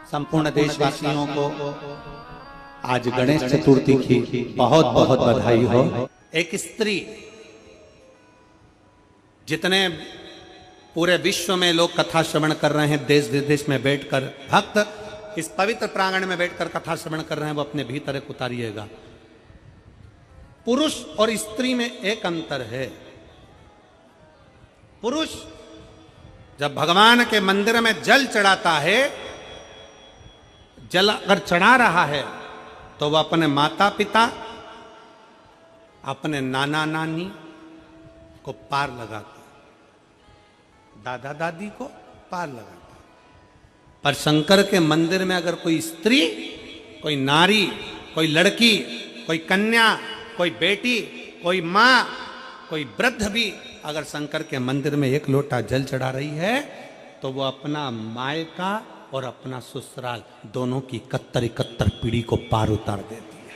संपूर्ण देशवासियों को आज गणेश चतुर्थी की बहुत बहुत बधाई हो। एक स्त्री, जितने पूरे विश्व में लोग कथा श्रवण कर रहे हैं, देश विदेश में बैठकर भक्त इस पवित्र प्रांगण में बैठकर कथा श्रवण कर रहे हैं, वो अपने भीतर एक उतारिएगा। पुरुष और स्त्री में एक अंतर है। पुरुष जब भगवान के मंदिर में जल चढ़ाता है, जल अगर चढ़ा रहा है तो वह अपने माता पिता, अपने नाना नानी को पार लगाता, दादा दादी को पार लगाता। पर शंकर के मंदिर में अगर कोई स्त्री, कोई नारी, कोई लड़की, कोई कन्या, कोई बेटी, कोई माँ, कोई वृद्ध भी अगर शंकर के मंदिर में एक लोटा जल चढ़ा रही है तो वो अपना मायका और अपना ससुराल दोनों की 71 पीढ़ी को पार उतार देती है।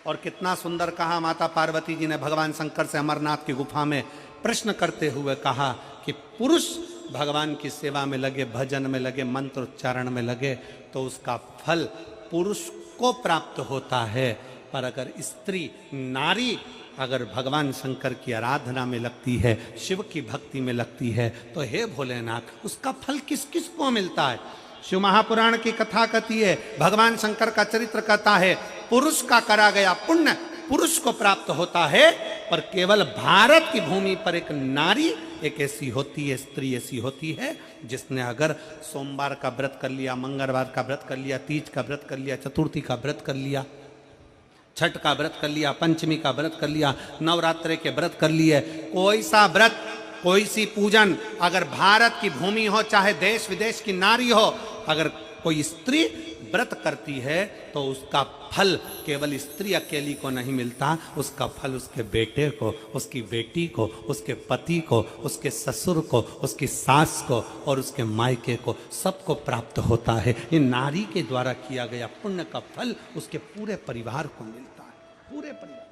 और कितना सुंदर कहा माता पार्वती जी ने भगवान शंकर से अमरनाथ की गुफा में प्रश्न करते हुए कहा कि पुरुष भगवान की सेवा में लगे, भजन में लगे, मंत्र उच्चारण में लगे तो उसका फल पुरुष को प्राप्त होता है। पर अगर स्त्री, नारी अगर भगवान शंकर की आराधना में लगती है, शिव की भक्ति में लगती है, तो हे भोलेनाथ, उसका फल किस किस को मिलता है। शिव महापुराण की कथा कहती है, भगवान शंकर का चरित्र कहता है, पुरुष का करा गया पुण्य पुरुष को प्राप्त होता है। पर केवल भारत की भूमि पर एक नारी एक ऐसी होती है, स्त्री ऐसी होती है, जिसने अगर सोमवार का व्रत कर लिया, मंगलवार का व्रत कर लिया, तीज का व्रत कर लिया, चतुर्थी का व्रत कर लिया, छठ का व्रत कर लिया, पंचमी का व्रत कर लिया, नवरात्रे के व्रत कर लिए, कोई सा व्रत, कोई सी पूजन अगर भारत की भूमि हो, चाहे देश विदेश की नारी हो, अगर कोई स्त्री व्रत करती है तो उसका फल केवल स्त्री अकेली को नहीं मिलता, उसका फल उसके बेटे को, उसकी बेटी को, उसके पति को, उसके ससुर को, उसकी सास को और उसके मायके को, सबको प्राप्त होता है। ये नारी के द्वारा किया गया पुण्य का फल उसके पूरे परिवार को मिलता है, पूरे परिवार।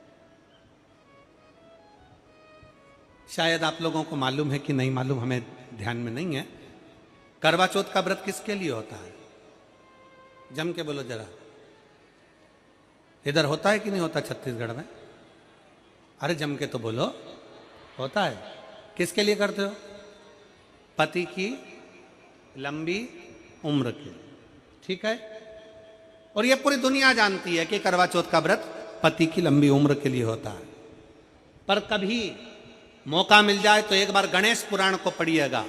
शायद आप लोगों को मालूम है कि नहीं मालूम, हमें ध्यान में नहीं है। करवा चौथ का व्रत किसके लिए होता है? जम के बोलो जरा, इधर होता है कि नहीं होता छत्तीसगढ़ में? अरे जम के तो बोलो, होता है। किसके लिए करते हो? पति की लंबी उम्र के लिए, ठीक है। और ये पूरी दुनिया जानती है कि करवा चौथ का व्रत पति की लंबी उम्र के लिए होता है। पर कभी मौका मिल जाए तो एक बार गणेश पुराण को पढ़िएगा,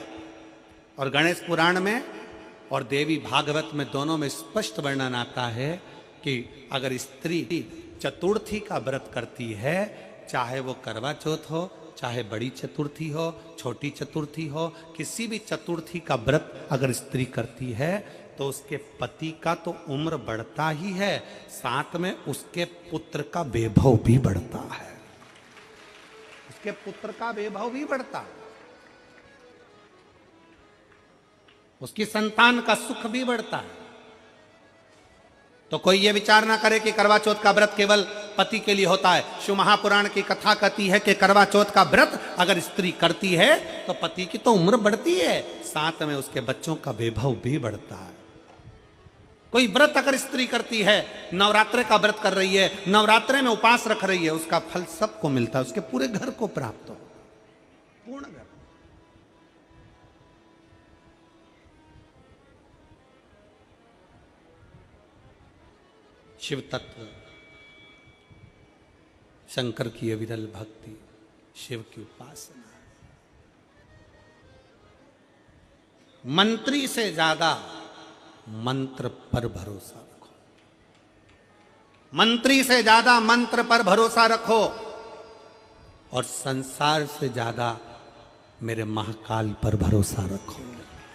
और गणेश पुराण में और देवी भागवत में दोनों में स्पष्ट वर्णन आता है कि अगर स्त्री चतुर्थी का व्रत करती है, चाहे वो करवा चौथ हो, चाहे बड़ी चतुर्थी हो, छोटी चतुर्थी हो, किसी भी चतुर्थी का व्रत अगर स्त्री करती है तो उसके पति का तो उम्र बढ़ता ही है, साथ में उसके पुत्र का वैभव भी बढ़ता है, उसके पुत्र का वैभव भी बढ़ता है, उसकी संतान का सुख भी बढ़ता है। तो कोई ये विचार ना करे कि करवा चौथ का व्रत केवल पति के लिए होता है। शिव महापुराण की कथा कहती है कि करवा चौथ का व्रत अगर स्त्री करती है तो पति की तो उम्र बढ़ती है, साथ में उसके बच्चों का वैभव भी बढ़ता है। कोई व्रत अगर स्त्री करती है, नवरात्रे का व्रत कर रही है, नवरात्रे में उपवास रख रही है, उसका फल सबको मिलता है, उसके पूरे घर को प्राप्त हो, पूर्ण घर। शिव तत्व, शंकर की अविरल भक्ति, शिव की उपासना। मंत्री से ज्यादा मंत्र पर भरोसा रखो, मंत्री से ज्यादा मंत्र पर भरोसा रखो, और संसार से ज्यादा मेरे महाकाल पर भरोसा रखो।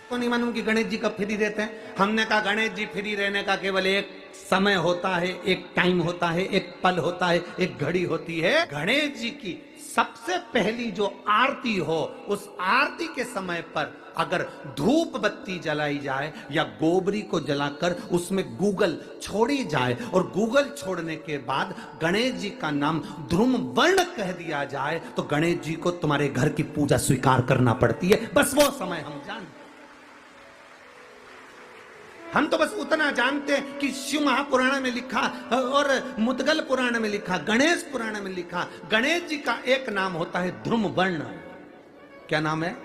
तो नहीं मालूम कि गणेश जी कब फ्री रहते हैं? हमने कहा गणेश जी फ्री रहने का केवल एक समय होता है, एक टाइम होता है, एक पल होता है, एक घड़ी होती है। गणेश जी की सबसे पहली जो आरती हो, उस आरती के समय पर अगर धूप बत्ती जलाई जाए या गोबरी को जलाकर उसमें गूगल छोड़ी जाए और गूगल छोड़ने के बाद गणेश जी का नाम ध्रुम वर्ण कह दिया जाए तो गणेश जी को तुम्हारे घर की पूजा स्वीकार करना पड़ती है। बस वो समय हम जानते। हम तो बस उतना जानते हैं कि शिव महापुराण में लिखा और मुद्गल पुराण में लिखा, गणेश पुराण में लिखा, गणेश जी का एक नाम होता है ध्रुम वर्ण। क्या नाम है?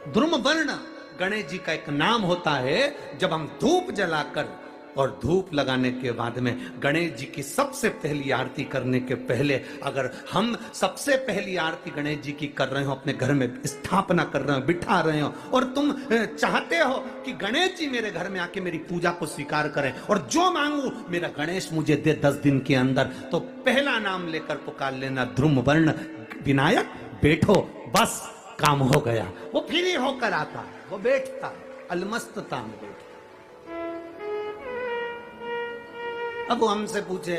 ध्रुम वर्ण। गणेश जी का एक नाम होता है। जब हम धूप जलाकर और धूप लगाने के बाद में गणेश जी की सबसे पहली आरती करने के पहले, अगर हम सबसे पहली आरती गणेश जी की कर रहे हो, अपने घर में स्थापना कर रहे हो, बिठा रहे हो, और तुम चाहते हो कि गणेश जी मेरे घर में आके मेरी पूजा को स्वीकार करें और जो मांगू मेरा गणेश मुझे दे 10 दिन के अंदर, तो पहला नाम लेकर पुकार लेना ध्रुम वर्ण विनायक, बैठो, बस काम हो गया। वो फिर ही होकर आता है, वो बैठता है, अलमस्तता में बैठता। अब वो हमसे पूछे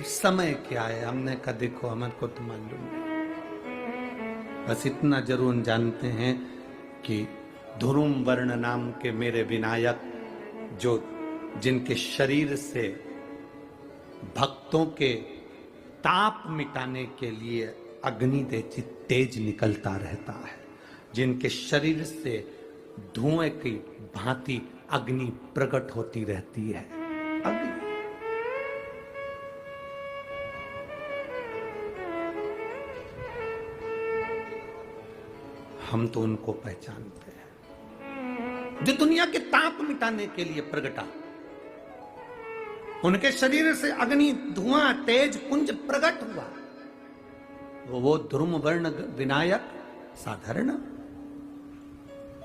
समय क्या है, हमने कहा देखो हमारे को तो मालूम नहीं, बस इतना जरूर जानते हैं कि ध्रुम वर्ण नाम के मेरे विनायक, जो जिनके शरीर से भक्तों के ताप मिटाने के लिए अग्नि तेज निकलता रहता है, जिनके शरीर से धुएं की भांति अग्नि प्रकट होती रहती है। अग्नि हम तो उनको पहचानते हैं जो दुनिया के ताप मिटाने के लिए प्रगटा। उनके शरीर से अग्नि धुआं तेज पुंज प्रकट हुआ। वो ध्रुम वर्ण विनायक साधारण,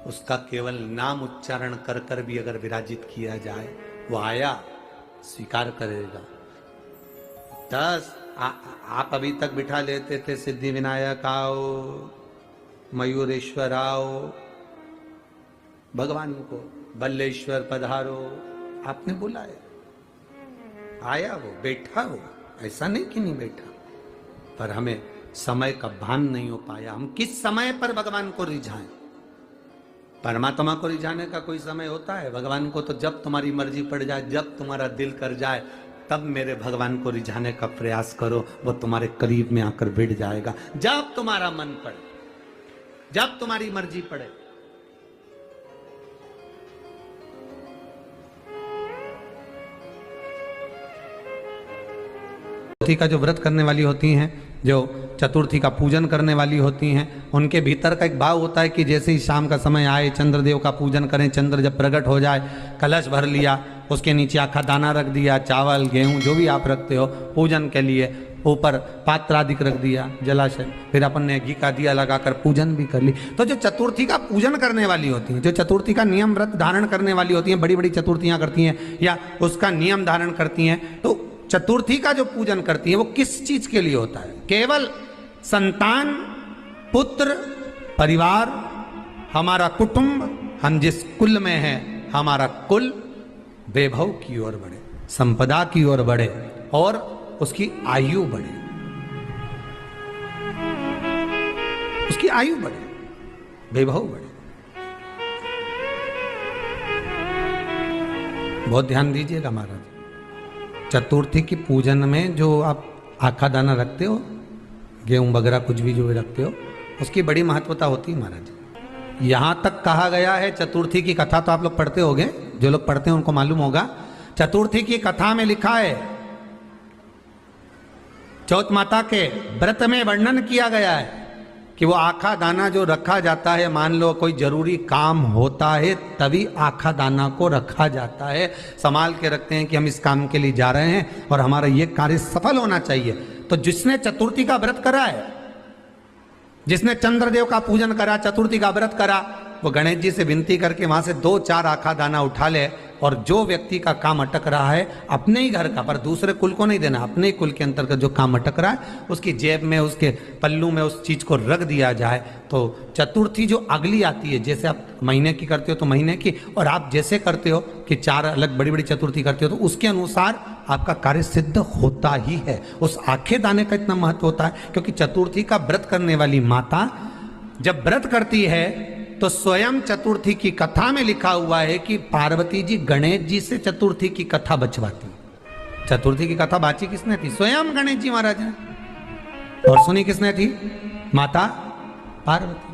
उसका केवल नाम उच्चारण कर कर भी अगर विराजित किया जाए, वो आया स्वीकार करेगा। 10 आप अभी तक बिठा लेते थे सिद्धि विनायक आओ, मयूरेश्वर आओ, भगवान को बल्लेश्वर पधारो, आपने बुलाया, आया वो, बैठा वो, ऐसा नहीं कि नहीं बैठा, पर हमें समय का भान नहीं हो पाया। हम किस समय पर भगवान को रिझाएं? परमात्मा को रिझाने का कोई समय होता है? भगवान को तो जब तुम्हारी मर्जी पड़ जाए, जब तुम्हारा दिल कर जाए, तब मेरे भगवान को रिझाने का प्रयास करो, वो तुम्हारे करीब में आकर बैठ जाएगा। जब तुम्हारा मन पड़े, जब तुम्हारी मर्जी पड़े। चतुर्थी का जो व्रत करने वाली होती हैं, जो चतुर्थी का पूजन करने वाली होती हैं, उनके भीतर का एक भाव होता है कि जैसे ही शाम का समय आए चंद्रदेव का पूजन करें। चंद्र जब प्रकट हो जाए, कलश भर लिया, उसके नीचे आखा दाना रख दिया, चावल गेहूं जो भी आप रखते हो पूजन के लिए, ऊपर पात्र आदि रख दिया, जलाशय, फिर अपन ने घी का दिया लगाकर पूजन भी कर ली। तो जो चतुर्थी का पूजन करने वाली होती हैं, जो चतुर्थी का नियम व्रत धारण करने वाली होती हैं, बड़ी बड़ी चतुर्थियां करती हैं या उसका नियम धारण करती हैं, तो चतुर्थी का जो पूजन करती है वो किस चीज के लिए होता है? केवल संतान, पुत्र, परिवार, हमारा कुटुंब, हम जिस कुल में हैं, हमारा कुल वैभव की ओर बढ़े, संपदा की ओर बढ़े और उसकी आयु बढ़े, उसकी आयु बढ़े, वैभव बढ़े। बहुत ध्यान दीजिएगा महाराज, चतुर्थी की पूजन में जो आप आखा दाना रखते हो, गेहूं वगैरह कुछ भी जो भी रखते हो, उसकी बड़ी महत्वता होती है महाराज। यहां तक कहा गया है, चतुर्थी की कथा तो आप लोग पढ़ते होंगे, जो लोग पढ़ते हैं उनको मालूम होगा। चतुर्थी की कथा में लिखा है, चौथ माता के व्रत में वर्णन किया गया है कि वो आखा दाना जो रखा जाता है, मान लो कोई जरूरी काम होता है तभी आखा दाना को रखा जाता है, संभाल के रखते हैं कि हम इस काम के लिए जा रहे हैं और हमारा ये कार्य सफल होना चाहिए। तो जिसने चतुर्थी का व्रत करा है, जिसने चंद्रदेव का पूजन करा, चतुर्थी का व्रत करा, वो गणेश जी से विनती करके वहां से 2-4 आखा दाना उठा ले, और जो व्यक्ति का काम अटक रहा है अपने ही घर का, पर दूसरे कुल को नहीं देना, अपने ही कुल के अंतर्गत जो काम अटक रहा है उसकी जेब में, उसके पल्लू में उस चीज को रख दिया जाए। तो चतुर्थी जो अगली आती है, जैसे आप महीने की करते हो तो महीने की, और आप जैसे करते हो कि 4 अलग बड़ी बड़ी चतुर्थी करते हो, तो उसके अनुसार आपका कार्य सिद्ध होता ही है। उस आखे दाने का इतना महत्व होता है क्योंकि चतुर्थी का व्रत करने वाली माता जब व्रत करती है तो स्वयं चतुर्थी की कथा में लिखा हुआ है कि पार्वती जी गणेश जी से चतुर्थी की कथा बचवाती। चतुर्थी की कथा बाची किसने थी? स्वयं गणेश जी महाराज ने। और सुनी किसने थी? माता पार्वती।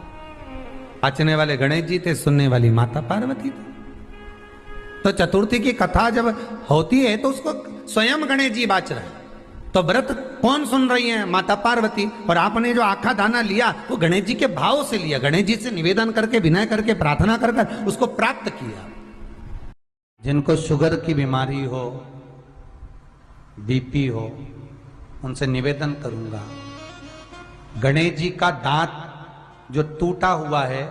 बाचने वाले गणेश जी थे, सुनने वाली माता पार्वती थी। तो चतुर्थी की कथा जब होती है तो उसको स्वयं गणेश जी बाच रहे हैं। तो व्रत कौन सुन रही है? माता पार्वती। और आपने जो आखा दाना लिया वो गणेश जी के भाव से लिया, गणेश जी से निवेदन करके, विनय करके, प्रार्थना कर उसको प्राप्त किया। जिनको शुगर की बीमारी हो, बीपी हो, उनसे निवेदन करूंगा, गणेश जी का दांत जो टूटा हुआ है,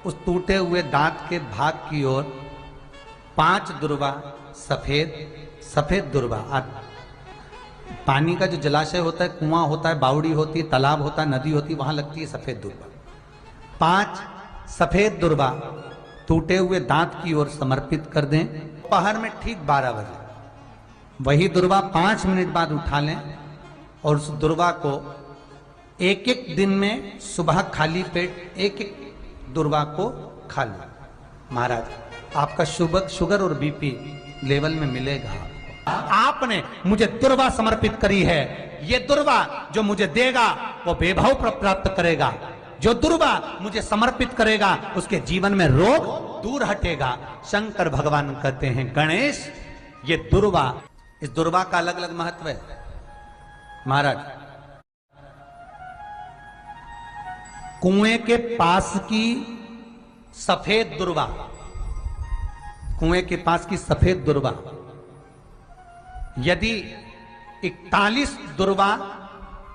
उस टूटे हुए दांत के भाग की ओर 5 दुर्वा सफेद दुर्वा, पानी का जो जलाशय होता है, कुआं होता है, बावड़ी होती है, तालाब होता है, नदी होती है, वहां लगती है सफेद दुर्वा। 5 सफेद दुर्वा टूटे हुए दांत की ओर समर्पित कर दें। दोपहर में ठीक 12 बजे वही दुर्वा 5 मिनट बाद उठा लें और उस दुर्वा को एक दिन में सुबह खाली पेट एक दुर्वा को खा लें। महाराज, आपका शुगर और बीपी लेवल में मिलेगा। आपने मुझे दुर्वा समर्पित करी है, ये दुर्वा जो मुझे देगा वो वैभव प्राप्त करेगा। जो दुर्वा मुझे समर्पित करेगा उसके जीवन में रोग दूर हटेगा। शंकर भगवान कहते हैं, गणेश ये दुर्वा, इस दुर्वा का अलग अलग महत्व है। महाराज, कुएं के पास की सफेद दुर्वा, कुएं के पास की सफेद दुर्वा, यदि 41 दुर्वा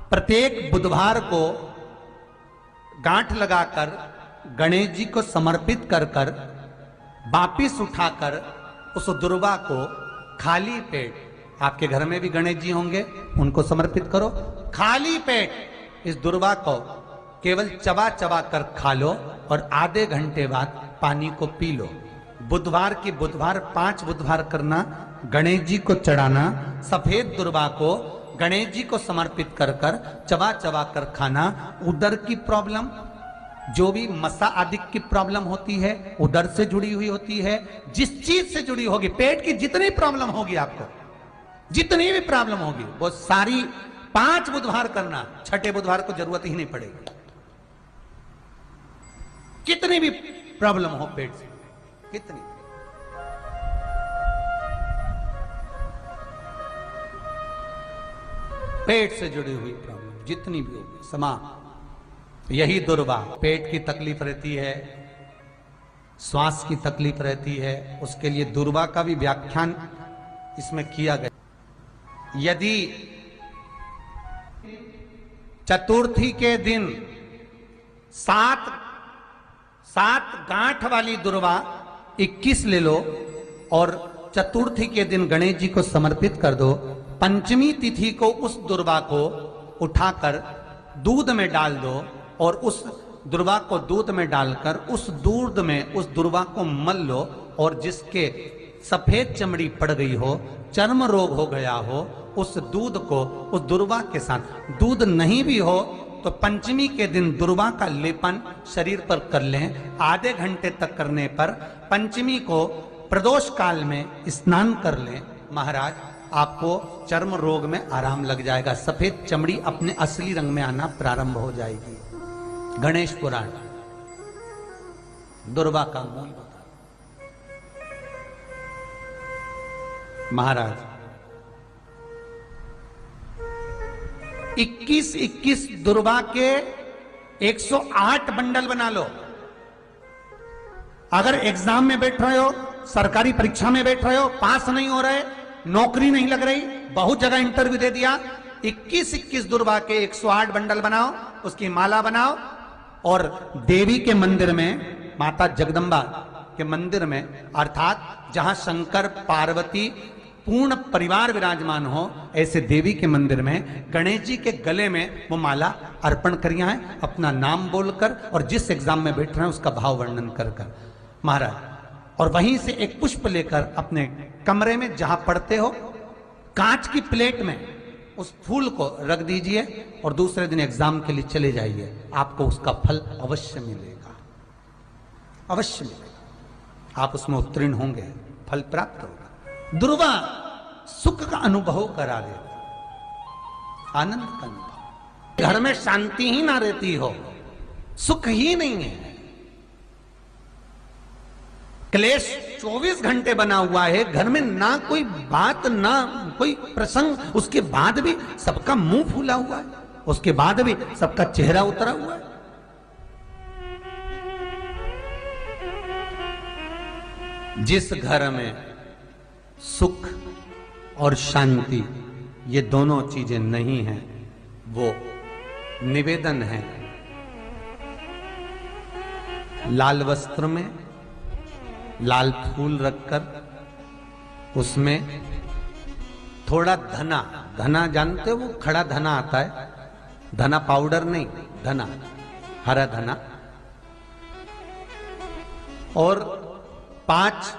प्रत्येक बुधवार को गांठ लगाकर गणेश जी को समर्पित कर कर वापिस उठाकर उस दुर्वा को खाली पेट, आपके घर में भी गणेश जी होंगे, उनको समर्पित करो। खाली पेट इस दुर्वा को केवल चबा चबा कर खा लो और आधे घंटे बाद पानी को पी लो। बुधवार की बुधवार 5 बुधवार करना, गणेश जी को चढ़ाना, सफेद दुर्वा को गणेश जी को समर्पित कर कर चबा चबा कर खाना। उदर की प्रॉब्लम, जो भी मसा आदि की प्रॉब्लम होती है, उदर से जुड़ी हुई होती है, जिस चीज से जुड़ी होगी, पेट की जितनी प्रॉब्लम होगी, आपको जितनी भी प्रॉब्लम होगी, वो सारी 5 बुधवार करना। 6ठे बुधवार को जरूरत ही नहीं पड़ेगी। कितनी भी प्रॉब्लम हो पेट से, कितनी, पेट से जुड़ी हुई प्रॉब्लम जितनी भी होगी समाप्त। यही दुर्वा, पेट की तकलीफ रहती है, श्वास की तकलीफ रहती है, उसके लिए दुर्वा का भी व्याख्यान इसमें किया गया। यदि चतुर्थी के दिन 7 गांठ वाली दुर्वा 21 ले लो और चतुर्थी के दिन गणेश जी को समर्पित कर दो। पंचमी तिथि को उस दुर्वा को उठाकर दूध में डाल दो और उस दुर्वा को दूध में डालकर उस दूध में उस दुर्वा को मल लो। और जिसके सफेद चमड़ी पड़ गई हो, चर्म रोग हो गया हो, उस दूध को उस दुर्वा के साथ, दूध नहीं भी हो तो पंचमी के दिन दुर्वा का लेपन शरीर पर कर लें। आधे घंटे तक करने पर पंचमी को प्रदोष काल में स्नान कर लें। महाराज, आपको चर्म रोग में आराम लग जाएगा, सफेद चमड़ी अपने असली रंग में आना प्रारंभ हो जाएगी। गणेश पुराण दुर्वा का मूल बता। महाराज, 21 दुर्वा के 108 बंडल बना लो। अगर एग्जाम में बैठ रहे हो, सरकारी परीक्षा में बैठ रहे हो, पास नहीं हो रहे, नौकरी नहीं लग रही, बहुत जगह इंटरव्यू दे दिया, 21 दुर्वा के 108 बंडल बनाओ, उसकी माला बनाओ और देवी के मंदिर में, माता जगदम्बा के मंदिर में, अर्थात जहां शंकर पार्वती पूर्ण परिवार विराजमान हो, ऐसे देवी के मंदिर में गणेश जी के गले में वो माला अर्पण करिया है, अपना नाम बोलकर और जिस एग्जाम में बैठ रहे हैं उसका भाव वर्णन कर कर। महाराज, और वहीं से एक पुष्प लेकर अपने कमरे में जहां पढ़ते हो, कांच की प्लेट में उस फूल को रख दीजिए और दूसरे दिन एग्जाम के लिए चले जाइए। आपको उसका फल अवश्य मिलेगा, अवश्य मिलेगा। आप उसमें उत्तीर्ण होंगे, फल प्राप्त होगा। दुर्वा सुख का अनुभव करा देता, आनंद का अनुभव। घर में शांति ही ना रहती हो, सुख ही नहीं है, क्लेश 24 घंटे बना हुआ है, घर में ना कोई बात ना कोई प्रसंग, उसके बाद भी सबका मुंह फूला हुआ है, उसके बाद भी सबका चेहरा उतरा हुआ है। जिस घर में सुख और शांति ये दोनों चीजें नहीं हैं, वो निवेदन है लाल वस्त्र में लाल फूल रखकर उसमें थोड़ा धना, धना जानते हो वो खड़ा धना आता है, धना पाउडर नहीं, धना हरा धना, और 5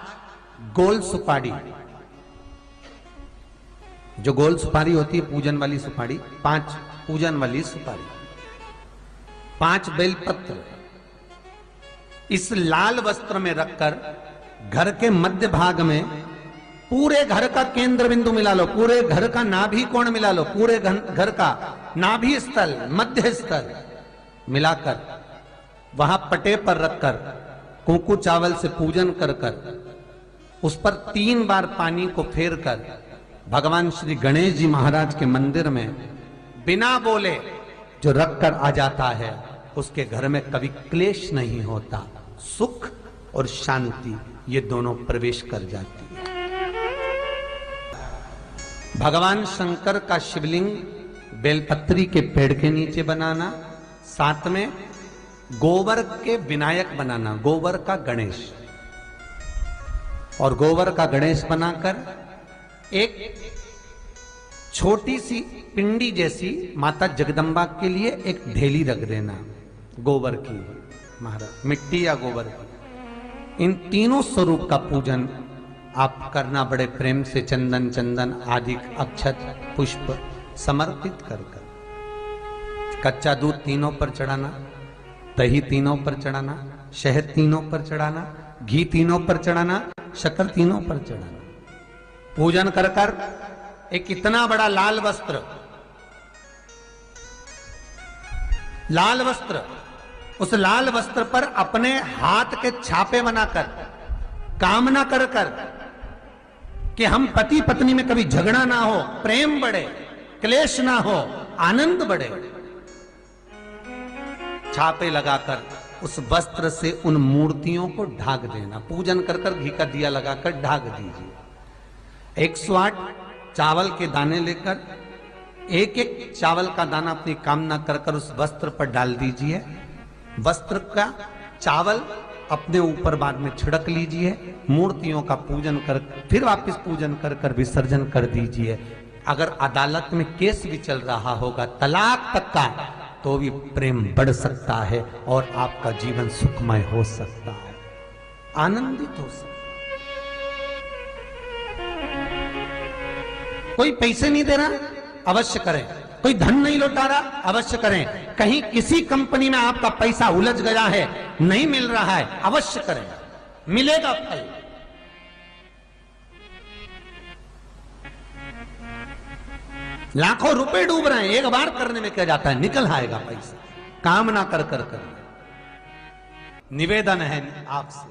गोल सुपारी, जो गोल सुपारी होती है पूजन वाली सुपारी, 5 पूजन वाली सुपारी, 5 बेलपत्र इस लाल वस्त्र में रखकर घर के मध्य भाग में पूरे घर का केंद्र बिंदु मिला लो, पूरे घर का नाभि कोण मिला लो, पूरे घर का नाभि स्थल मध्य स्थल मिलाकर वहां पटे पर रखकर कुंकू चावल से पूजन कर उस पर 3 बार पानी को फेर कर भगवान श्री गणेश जी महाराज के मंदिर में बिना बोले जो रखकर आ जाता है, उसके घर में कभी क्लेश नहीं होता, सुख और शांति ये दोनों प्रवेश कर जाती है। भगवान शंकर का शिवलिंग बेलपत्री के पेड़ के नीचे बनाना, साथ में गोबर के विनायक बनाना, गोबर का गणेश, और गोबर का गणेश बनाकर एक छोटी सी पिंडी जैसी माता जगदम्बा के लिए एक ढेली रख देना, गोबर की, महाराज मिट्टी या गोबर की। इन तीनों स्वरूप का पूजन आप करना बड़े प्रेम से, चंदन चंदन आदि अक्षत पुष्प समर्पित कर कच्चा दूध तीनों पर चढ़ाना, दही तीनों पर चढ़ाना, शहद तीनों पर चढ़ाना, घी तीनों पर चढ़ाना, शक्कर तीनों पर चढ़ाना। पूजन कर कर एक इतना बड़ा लाल वस्त्र, लाल वस्त्र, उस लाल वस्त्र पर अपने हाथ के छापे बनाकर कामना कर कर कि हम पति पत्नी में कभी झगड़ा ना हो, प्रेम बढ़े, क्लेश ना हो, आनंद बढ़े, छापे लगाकर उस वस्त्र से उन मूर्तियों को ढाक देना। पूजन कर कर घी का दिया लगाकर ढाक दीजिए। 108 चावल के दाने लेकर एक एक चावल का दाना अपनी कामना कर कर उस वस्त्र पर डाल दीजिए। वस्त्र का चावल अपने ऊपर बाद में छिड़क लीजिए, मूर्तियों का पूजन कर फिर वापस पूजन कर कर विसर्जन कर दीजिए। अगर अदालत में केस भी चल रहा होगा तलाक तक का, तो भी प्रेम बढ़ सकता है और आपका जीवन सुखमय हो सकता है, आनंदित हो सकता है। कोई पैसे नहीं दे रहा, अवश्य करें। कोई धन नहीं लौटा रहा, अवश्य करें। कहीं किसी कंपनी में आपका पैसा उलझ गया है, नहीं मिल रहा है, अवश्य करें, मिलेगा फल। लाखों रुपए डूब रहे हैं, एक बार करने में क्या जाता है, निकल आएगा पैसा। कामना कर कर कर। निवेदन है आपसे,